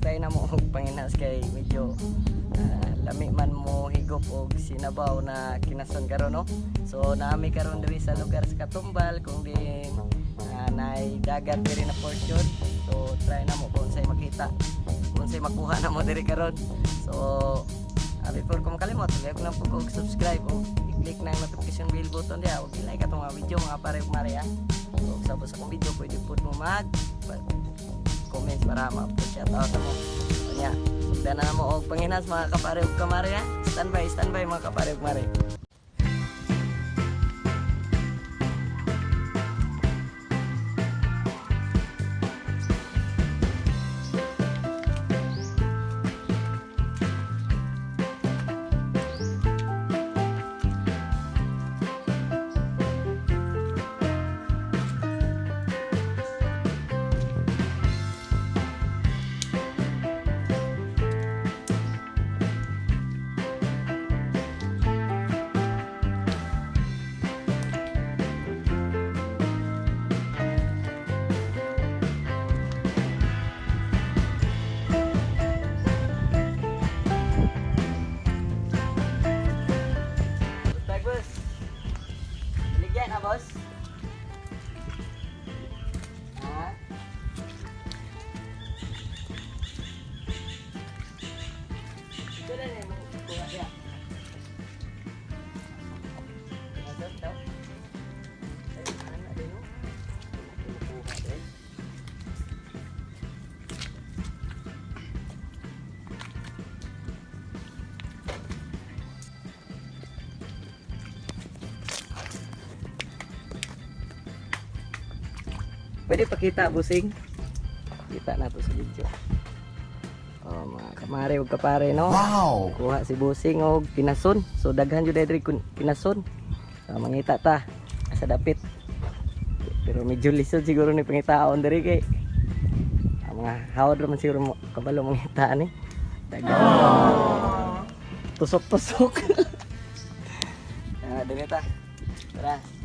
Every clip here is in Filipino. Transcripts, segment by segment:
try na mo og panginas kay medyo lami man mo higop og sinabaw na kinason karon no. So naami karon diri sa lugar sa Katumbal kung din naay dagat diri na portion. So try na mo kung say makita, kung say makuha na mo diri karon. So before ko makalimot, like lang po kung subscribe o i-click na yung notification bell button diya o i-like atong mga video mga pare ug mare. So sa akong video pwede po mo mag comment para ma-upload shout out mo. Nya, sugdan na mo og panginas mga kapare ug kamare ha. Standby mga kapare ug mare. Na boss? Ha? Ito na rin mo kuha siya. Masot daw. Ay, ano din mo? Kuha din. Pwede pakita busing. Kita na to sa video. Oh, mga kamare ug kapare no. Wow. Kuha si busing og kinason. So daghan jud diri kinason. Mangita ta sa dapit. Pero medyo lisod siguro ni pangitaon diri kay mga hawd man siguro mo kabalo mangita ni. Daghan. Tusok-tusok. Dili ta. Tara.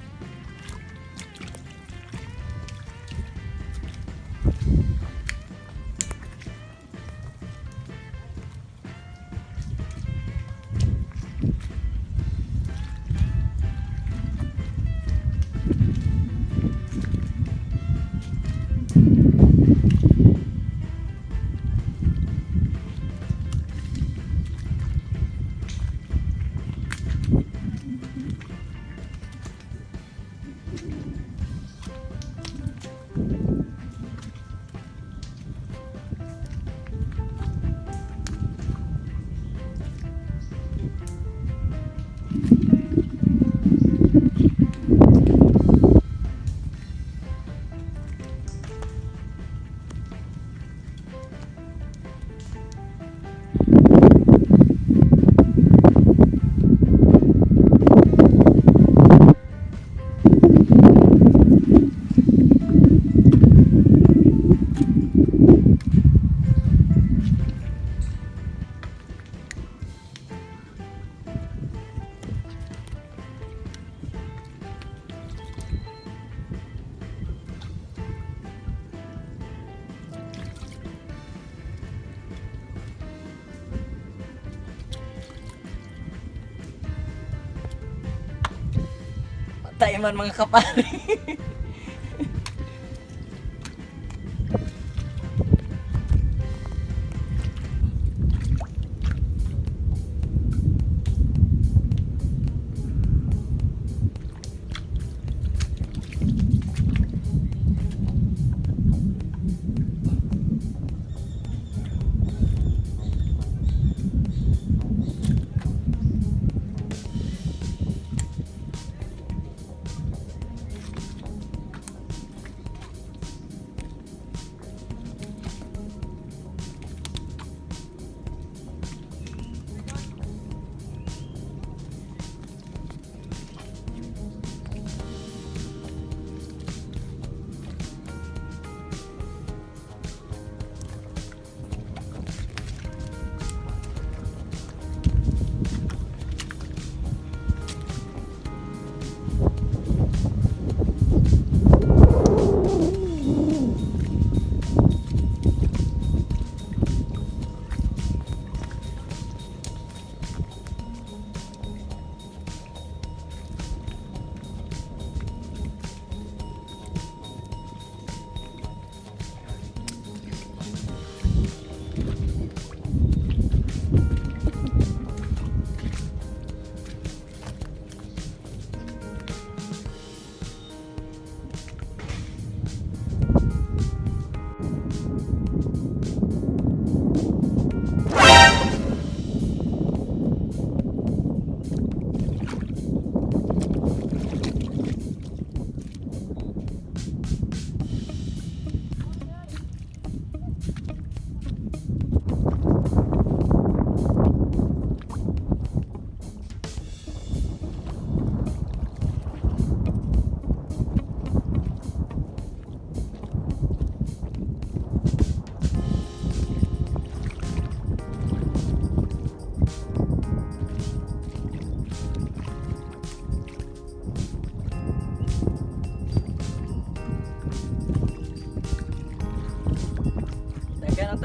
Patay man mga kapare.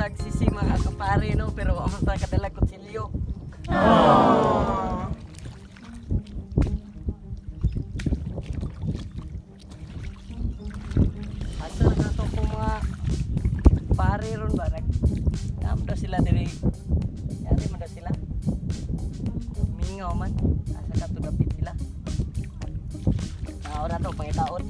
nagsisi mga kapare no, pero ang sa kadala kutsilyo. Asa na to po mga pare ron ba nagdamda sila diri. Yari man da sila. Mingaw man asa ka to dapit sila. Ora to pangitaon.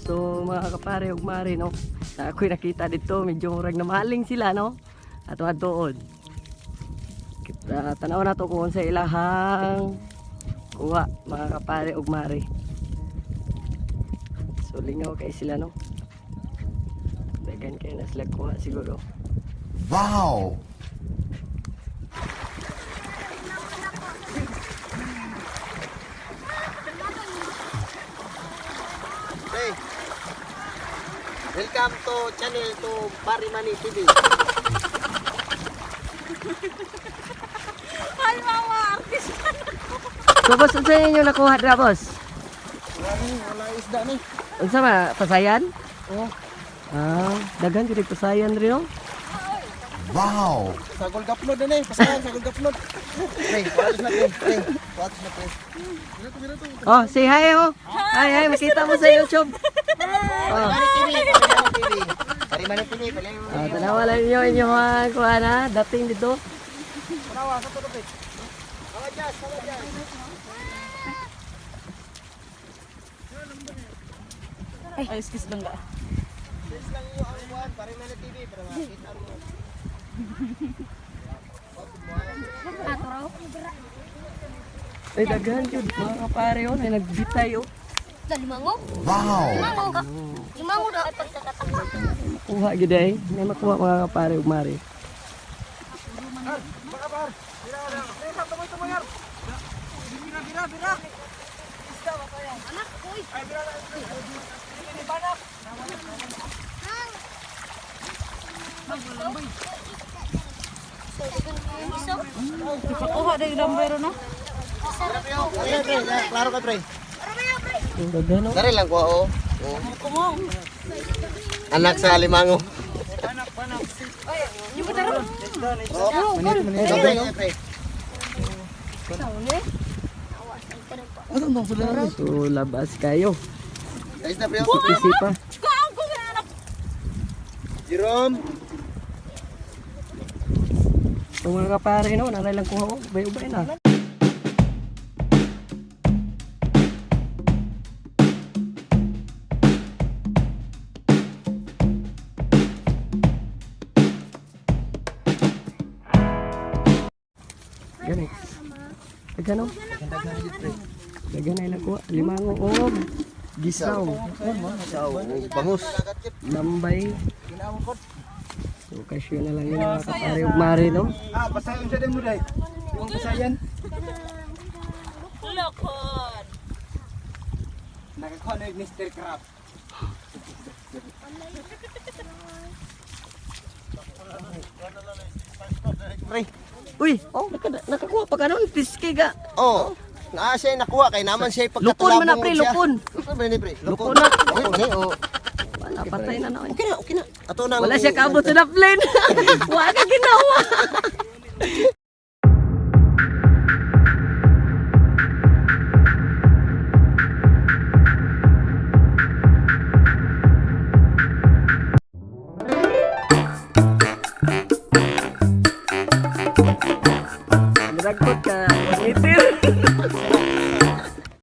So mga kapare ug mare no, sa ako'y nakita dito medyo murag na maling sila no. Ato atuod. Kita tanaw na to kung sa ilahang kuha mga kapare ug mare. So lingaw kay sila no. Dagan kay na sila kuha siguro. Wow! Hey, welcome to channel to Parimani TV. Ay, mga artist. So boss, unsa inyo nakuha dra boss? Wala isda ni. Unsa ba pasayan? Oh, Dagan gid pasayan rin no. Wow! sagol gaplod ni, pasayan sagol gaplod. Pre, watos na pre. Pre, watos na pre. Oh, say hi oh. Hi, makita mo sa YouTube. Oh. Parimani TV, pala. Tanawa lang niyo inyo mga kuha na dating dito. Tanawa sa to pre. Kawajas. Ay, excuse lang ga. Please lang iyo ang buwan, Parimani TV para makita mo. Ay dagan jud mga kapare oh, ay nagbitay oh. Limango? Wow! Limango? Limango daw ay pagkakataka. Kuha gid ay, may makuha mga kapare ug mare. Anak, uy. Pakuha din yung number no? Okay, pre, klaro ka pre. Ang dagan oh. Dari lang ko oh. Anak sa limango. Yung pataro. Manit pre. So labas kayo. Guys na pre. Isipa. Kaang ko nga anak. Jerome. So mga kapare no, naray lang kuha oh. Ubay-ubay na. Ganit. Dagan oh. Dagan ay nakuha. Limango og gisaw. Bangus. Lambay. So kasyo na lang yung mga kapare ug mare no. Pasayan siya din mo dai. Yung pasayan. Lokon. Nakakuha na yung Mr. Crab. Pre. Uy, oh nakakuha pa kanon fiske ga. Oh. Naa siya nakuha kay naman siya Lupon man na pre, lupon. Pre ni pre. Lupon na. Oh. Wala patay na na. Okay na. Ato na. Wala siya kabot sa na plane. Wala ka ginawa.